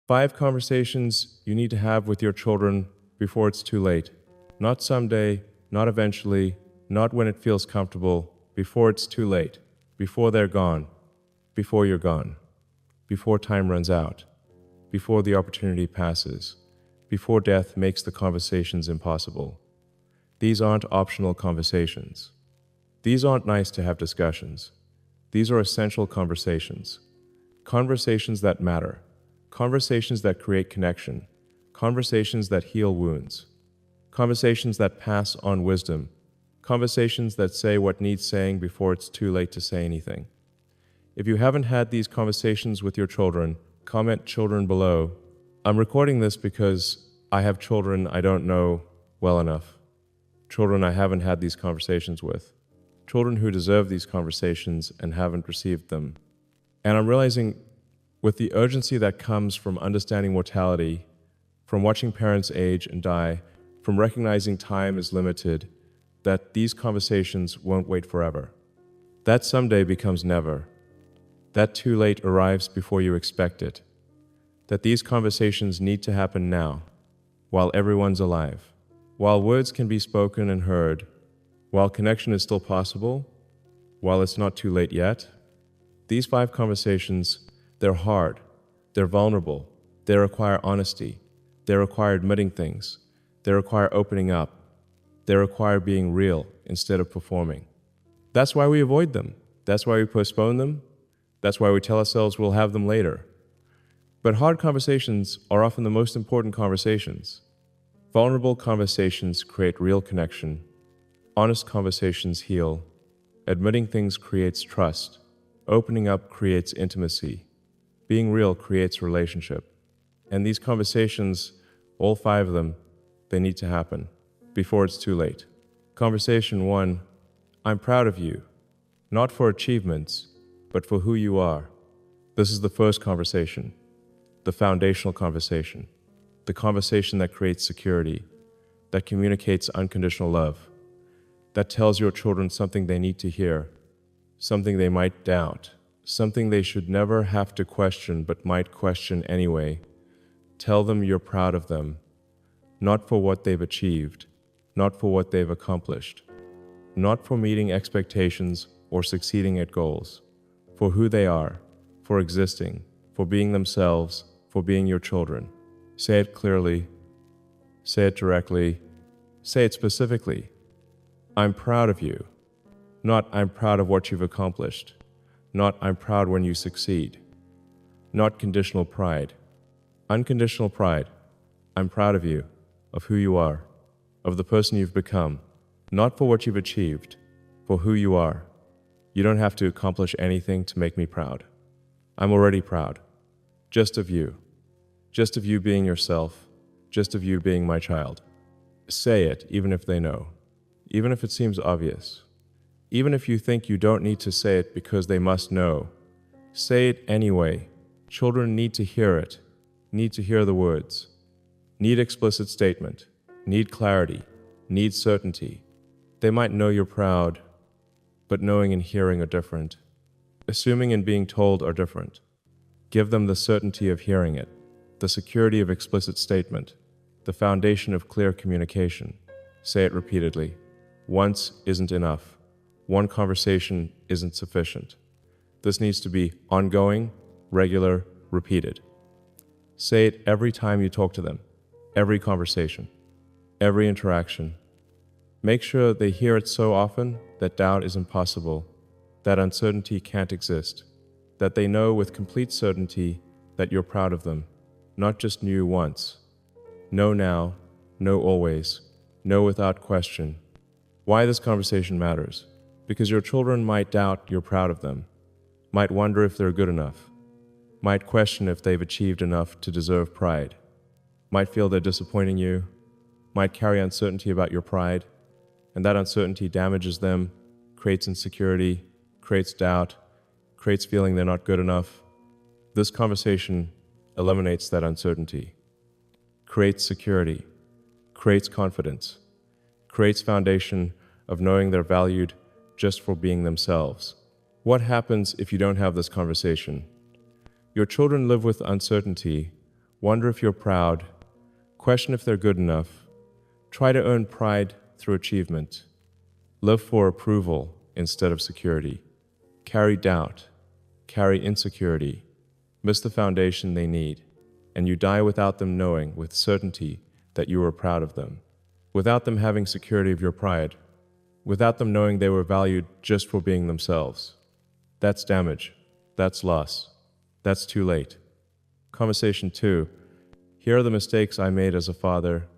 5 conversations you need to have with your children before it's too late. Not someday, not eventually, not when it feels comfortable, before it's too late, before they're gone, before you're gone, before time runs out, before the opportunity passes, before death makes the conversations impossible. These aren't optional conversations. These aren't nice to have discussions. These are essential conversations. Conversations that matter. Conversations that create connection. Conversations that heal wounds. Conversations that pass on wisdom. Conversations that say what needs saying before it's too late to say anything. If you haven't had these conversations with your children, comment children below. I'm recording this because I have children I don't know well enough. Children I haven't had these conversations with. Children who deserve these conversations and haven't received them. And I'm realizing with the urgency that comes from understanding mortality, from watching parents age and die, from recognizing time is limited, that these conversations won't wait forever. That someday becomes never. That too late arrives before you expect it. That these conversations need to happen now, while everyone's alive, while words can be spoken and heard, while connection is still possible, while it's not too late yet. These 5 conversations, they're hard, they're vulnerable, they require honesty, they require admitting things, they require opening up, they require being real instead of performing. That's why we avoid them. That's why we postpone them. That's why we tell ourselves we'll have them later. But hard conversations are often the most important conversations. Vulnerable conversations create real connection. Honest conversations heal. Admitting things creates trust. Opening up creates intimacy. Being real creates relationship. And these conversations, all 5 of them, they need to happen before it's too late. Conversation 1, I'm proud of you, not for achievements, but for who you are. This is the first conversation, the foundational conversation, the conversation that creates security, that communicates unconditional love, that tells your children something they need to hear, something they might doubt, something they should never have to question but might question anyway. Tell them you're proud of them, not for what they've achieved, not for what they've accomplished, not for meeting expectations or succeeding at goals, for who they are, for existing, for being themselves, for being your children. Say it clearly, say it directly, say it specifically. I'm proud of you, not I'm proud of what you've accomplished, not I'm proud when you succeed, not conditional pride. Unconditional pride. I'm proud of you, of who you are, of the person you've become, not for what you've achieved, for who you are. You don't have to accomplish anything to make me proud. I'm already proud. Just of you being yourself, just of you being my child. Say it, even if they know, even if it seems obvious, even if you think you don't need to say it because they must know. Say it anyway. Children need to hear it, need to hear the words, need explicit statement, need clarity, need certainty. They might know you're proud, but knowing and hearing are different. Assuming and being told are different. Give them the certainty of hearing it, the security of explicit statement, the foundation of clear communication. Say it repeatedly. Once isn't enough. One conversation isn't sufficient. This needs to be ongoing, regular, repeated. Say it every time you talk to them, every conversation, every interaction. Make sure they hear it so often that doubt is impossible, that uncertainty can't exist, that they know with complete certainty that you're proud of them, not just knew once. Know now, know always, know without question. Why this conversation matters? Because your children might doubt you're proud of them, might wonder if they're good enough, might question if they've achieved enough to deserve pride, might feel they're disappointing you, might carry uncertainty about your pride, and that uncertainty damages them, creates insecurity, creates doubt, creates feeling they're not good enough. This conversation eliminates that uncertainty, creates security, creates confidence, creates foundation of knowing they're valued just for being themselves. What happens if you don't have this conversation? Your children live with uncertainty, Wonder if you're proud. Question if they're good enough. Try to earn pride through achievement. Live for approval instead of security. Carry doubt. Carry insecurity. Miss the foundation they need, and you die without them knowing with certainty that you were proud of them, without them having security of your pride, without them knowing they were valued just for being themselves. That's damage. That's loss. That's too late. Conversation 2. Here are the mistakes I made as a father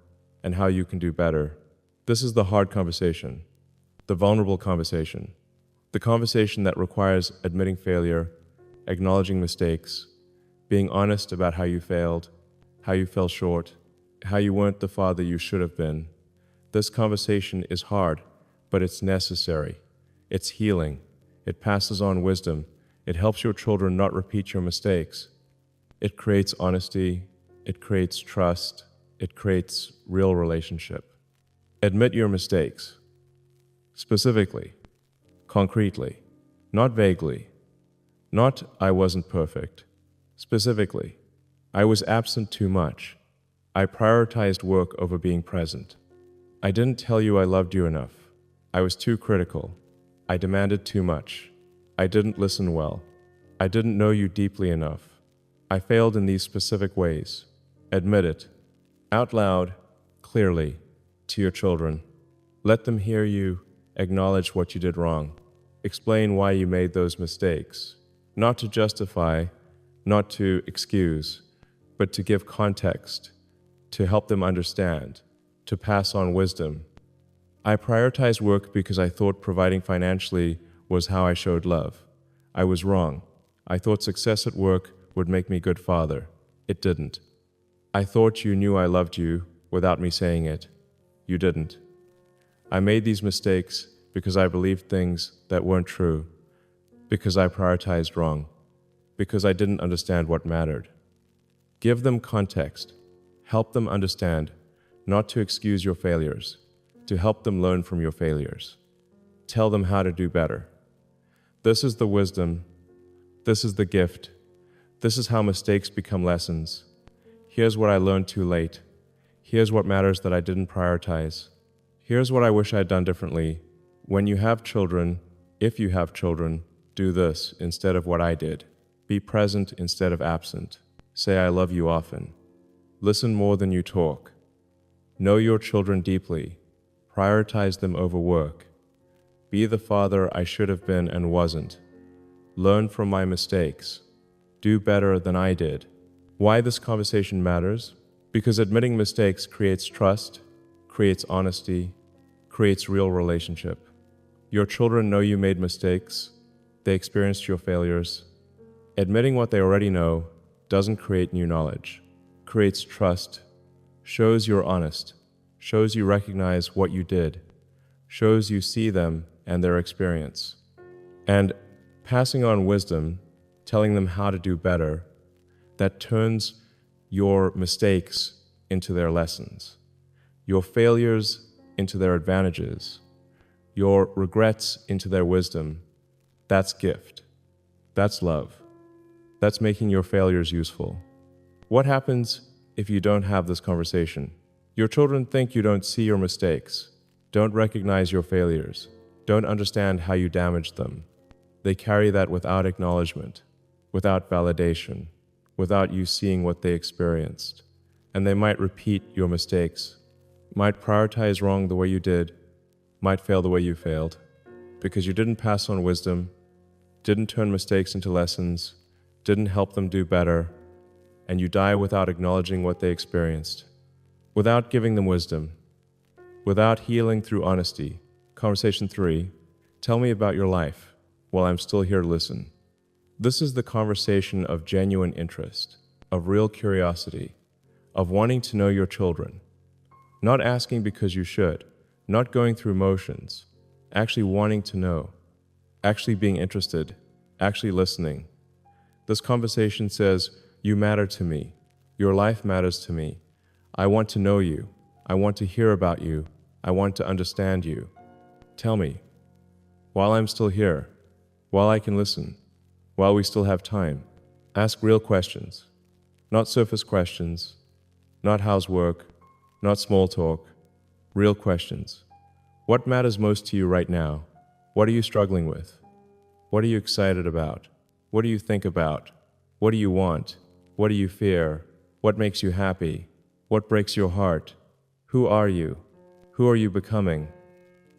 and how you can do better. This is the hard conversation, the vulnerable conversation, the conversation that requires admitting failure, acknowledging mistakes, being honest about how you failed, how you fell short, how you weren't the father you should have been. This conversation is hard, but it's necessary. It's healing. It passes on wisdom. It helps your children not repeat your mistakes. It creates honesty. It creates trust. It creates real relationship. Admit your mistakes. Specifically, concretely, not vaguely. Not, I wasn't perfect. Specifically, I was absent too much. I prioritized work over being present. I didn't tell you I loved you enough. I was too critical. I demanded too much. I didn't listen well. I didn't know you deeply enough. I failed in these specific ways. Admit it. Out loud, clearly, to your children. Let them hear you acknowledge what you did wrong. Explain why you made those mistakes. Not to justify, not to excuse, but to give context, to help them understand, to pass on wisdom. I prioritized work because I thought providing financially was how I showed love. I was wrong. I thought success at work would make me a good father. It didn't. I thought you knew I loved you without me saying it. You didn't. I made these mistakes because I believed things that weren't true, because I prioritized wrong, because I didn't understand what mattered. Give them context. Help them understand, not to excuse your failures, to help them learn from your failures. Tell them how to do better. This is the wisdom. This is the gift. This is how mistakes become lessons. Here's what I learned too late. Here's what matters that I didn't prioritize. Here's what I wish I'd done differently. When you have children, if you have children, do this instead of what I did. Be present instead of absent. Say I love you often. Listen more than you talk. Know your children deeply. Prioritize them over work. Be the father I should have been and wasn't. Learn from my mistakes. Do better than I did. Why this conversation matters? Because admitting mistakes creates trust, creates honesty, creates real relationship. Your children know you made mistakes. They experienced your failures. Admitting what they already know doesn't create new knowledge. Creates trust, shows you're honest, shows you recognize what you did, shows you see them and their experience. And passing on wisdom, telling them how to do better, that turns your mistakes into their lessons, your failures into their advantages, your regrets into their wisdom. That's gift. That's love. That's making your failures useful. What happens if you don't have this conversation? Your children think you don't see your mistakes, don't recognize your failures, don't understand how you damaged them. They carry that without acknowledgement, without validation, without you seeing what they experienced. And they might repeat your mistakes, might prioritize wrong the way you did, might fail the way you failed, because you didn't pass on wisdom, didn't turn mistakes into lessons, didn't help them do better, and you die without acknowledging what they experienced, without giving them wisdom, without healing through honesty. Conversation 3, tell me about your life while I'm still here to listen. This is the conversation of genuine interest, of real curiosity, of wanting to know your children. Not asking because you should, not going through motions, actually wanting to know, actually being interested, actually listening. This conversation says, you matter to me. Your life matters to me. I want to know you. I want to hear about you. I want to understand you. Tell me, while I'm still here, while I can listen, while we still have time, ask real questions. Not surface questions, not housework, not small talk, real questions. What matters most to you right now? What are you struggling with? What are you excited about? What do you think about? What do you want? What do you fear? What makes you happy? What breaks your heart? Who are you? Who are you becoming?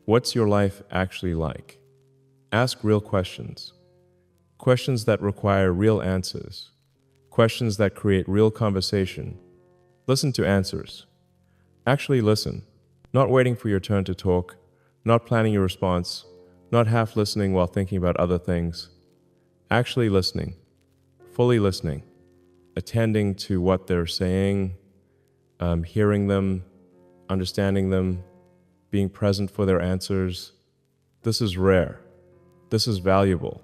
What's your life actually like? Ask real questions. Questions that require real answers. Questions that create real conversation. Listen to answers. Actually listen. Not waiting for your turn to talk, not planning your response, not half listening while thinking about other things. Actually listening. Fully listening. Attending to what they're saying, hearing them, understanding them, being present for their answers. This is rare. This is valuable.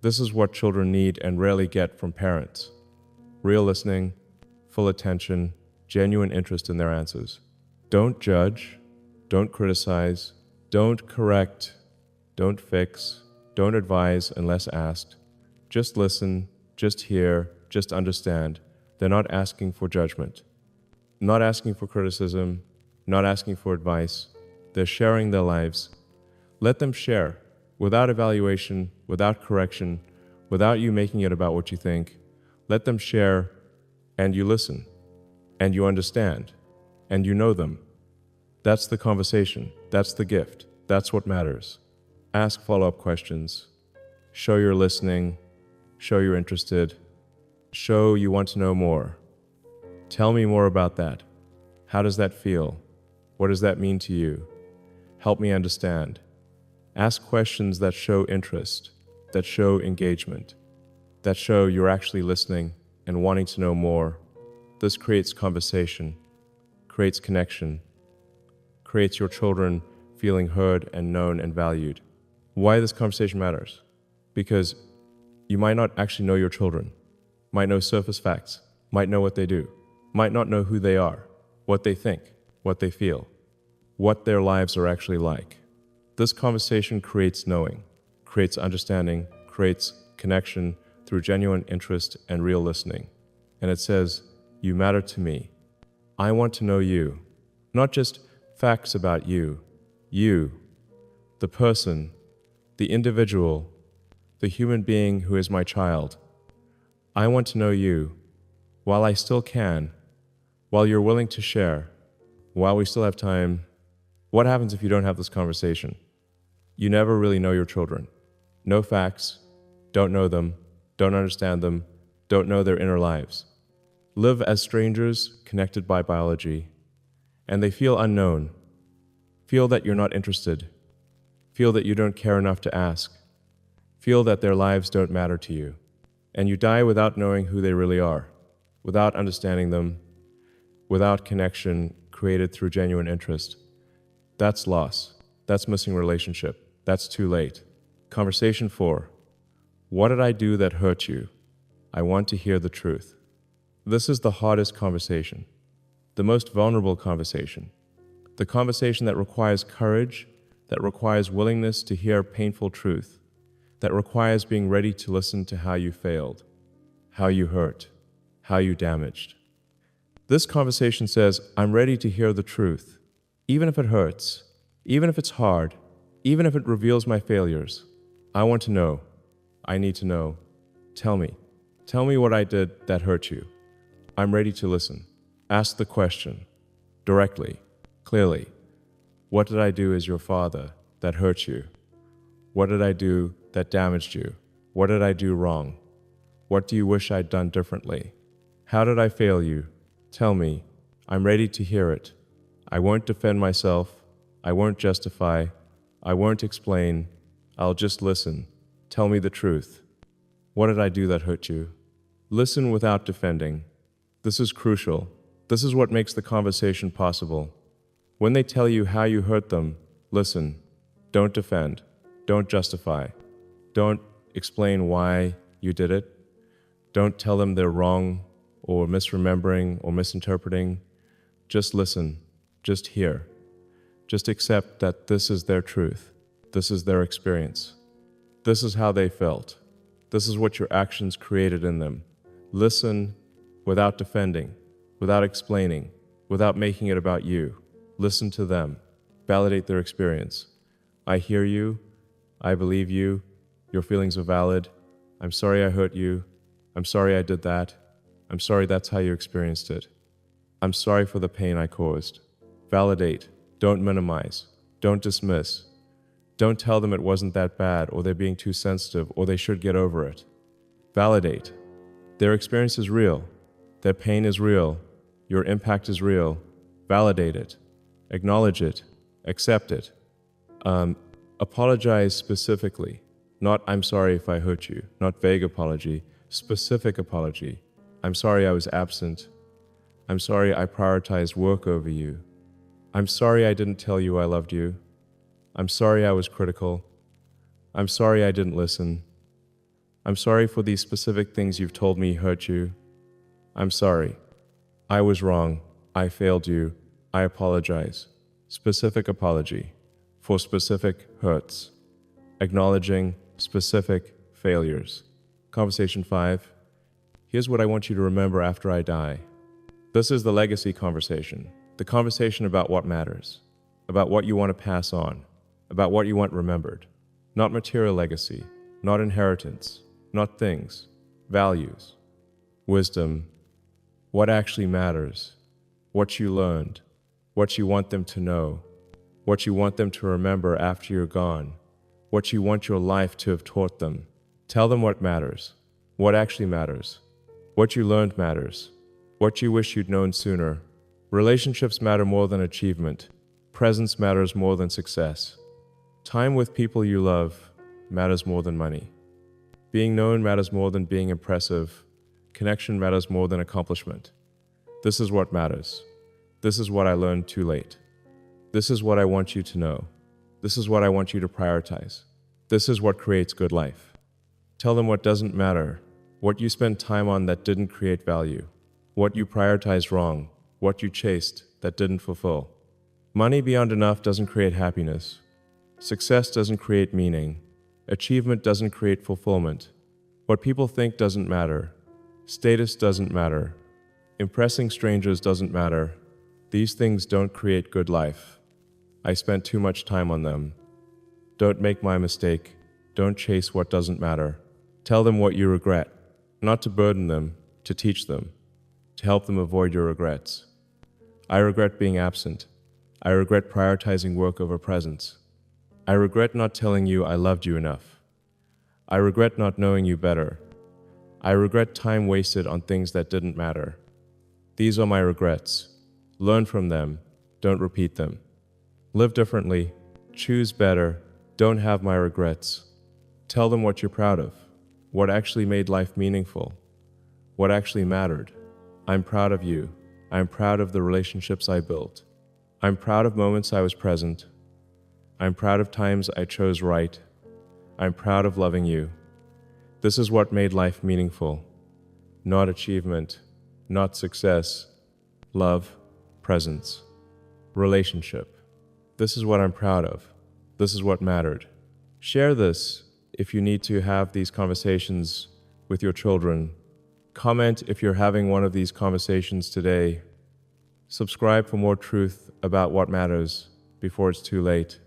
This is what children need and rarely get from parents. Real listening, full attention, genuine interest in their answers. Don't judge, don't criticize, don't correct, don't fix, don't advise unless asked. Just listen, just hear, just understand. They're not asking for judgment, not asking for criticism, not asking for advice. They're sharing their lives. Let them share, without evaluation, without correction, without you making it about what you think. Let them share, and you listen, and you understand, and you know them. That's the conversation. That's the gift. That's what matters. Ask follow-up questions. Show you're listening. Show you're interested. Show you want to know more. Tell me more about that. How does that feel? What does that mean to you? Help me understand. Ask questions that show interest, that show engagement, that show you're actually listening and wanting to know more. This creates conversation, creates connection, creates your children feeling heard and known and valued. Why this conversation matters? Because you might not actually know your children, might know surface facts, might know what they do, might not know who they are, what they think, what they feel, what their lives are actually like. This conversation creates knowing, creates understanding, creates connection through genuine interest and real listening. And it says, you matter to me. I want to know you, not just facts about you, the person, the individual, the human being who is my child. I want to know you while I still can, while you're willing to share, while we still have time. What happens if you don't have this conversation? You never really know your children. No facts, don't know them, don't understand them, don't know their inner lives. Live as strangers connected by biology, and they feel unknown, feel that you're not interested, feel that you don't care enough to ask, feel that their lives don't matter to you, and you die without knowing who they really are, without understanding them, without connection created through genuine interest. That's loss. That's missing relationship. That's too late. Conversation 4. What did I do that hurt you? I want to hear the truth. This is the hardest conversation, the most vulnerable conversation, the conversation that requires courage, that requires willingness to hear painful truth, that requires being ready to listen to how you failed, how you hurt, how you damaged. This conversation says, I'm ready to hear the truth, even if it hurts, even if it's hard, even if it reveals my failures. I want to know. I need to know. Tell me. Tell me what I did that hurt you. I'm ready to listen. Ask the question, directly, clearly. What did I do as your father that hurt you? What did I do that damaged you? What did I do wrong? What do you wish I'd done differently? How did I fail you? Tell me. I'm ready to hear it. I won't defend myself. I won't justify. I won't explain. I'll just listen. Tell me the truth. What did I do that hurt you? Listen without defending. This is crucial. This is what makes the conversation possible. When they tell you how you hurt them, listen. Don't defend. Don't justify. Don't explain why you did it. Don't tell them they're wrong or misremembering or misinterpreting. Just listen. Just hear. Just accept that this is their truth. This is their experience. This is how they felt. This is what your actions created in them. Listen without defending, without explaining, without making it about you. Listen to them. Validate their experience. I hear you. I believe you. Your feelings are valid. I'm sorry I hurt you. I'm sorry I did that. I'm sorry that's how you experienced it. I'm sorry for the pain I caused. Validate. Don't minimize. Don't dismiss. Don't tell them it wasn't that bad, or they're being too sensitive, or they should get over it. Validate. Their experience is real. Their pain is real. Your impact is real. Validate it. Acknowledge it. Accept it. Apologize specifically. Not, I'm sorry if I hurt you. Not vague apology. Specific apology. I'm sorry I was absent. I'm sorry I prioritized work over you. I'm sorry I didn't tell you I loved you. I'm sorry I was critical. I'm sorry I didn't listen. I'm sorry for these specific things you've told me hurt you. I'm sorry. I was wrong. I failed you. I apologize. Specific apology for specific hurts. Acknowledging specific failures. Conversation 5. Here's what I want you to remember after I die. This is the legacy conversation. The conversation about what matters. About what you want to pass on. About what you want remembered. Not material legacy. Not inheritance. Not things. Values. Wisdom. What actually matters. What you learned. What you want them to know. What you want them to remember after you're gone. What you want your life to have taught them. Tell them what matters. What actually matters. What you learned matters. What you wish you'd known sooner. Relationships matter more than achievement. Presence matters more than success. Time with people you love matters more than money. Being known matters more than being impressive. Connection matters more than accomplishment. This is what matters. This is what I learned too late. This is what I want you to know. This is what I want you to prioritize. This is what creates good life. Tell them what doesn't matter, what you spent time on that didn't create value, what you prioritized wrong, what you chased that didn't fulfill. Money beyond enough doesn't create happiness. Success doesn't create meaning. Achievement doesn't create fulfillment. What people think doesn't matter. Status doesn't matter. Impressing strangers doesn't matter. These things don't create good life. I spent too much time on them. Don't make my mistake. Don't chase what doesn't matter. Tell them what you regret, not to burden them, to teach them, to help them avoid your regrets. I regret being absent. I regret prioritizing work over presence. I regret not telling you I loved you enough. I regret not knowing you better. I regret time wasted on things that didn't matter. These are my regrets. Learn from them. Don't repeat them. Live differently. Choose better. Don't have my regrets. Tell them what you're proud of. What actually made life meaningful. What actually mattered. I'm proud of you. I'm proud of the relationships I built. I'm proud of moments I was present. I'm proud of times I chose right. I'm proud of loving you. This is what made life meaningful. Not achievement, not success. Love, presence, relationship. This is what I'm proud of. This is what mattered. Share this if you need to have these conversations with your children. Comment if you're having one of these conversations today. Subscribe for more truth about what matters before it's too late.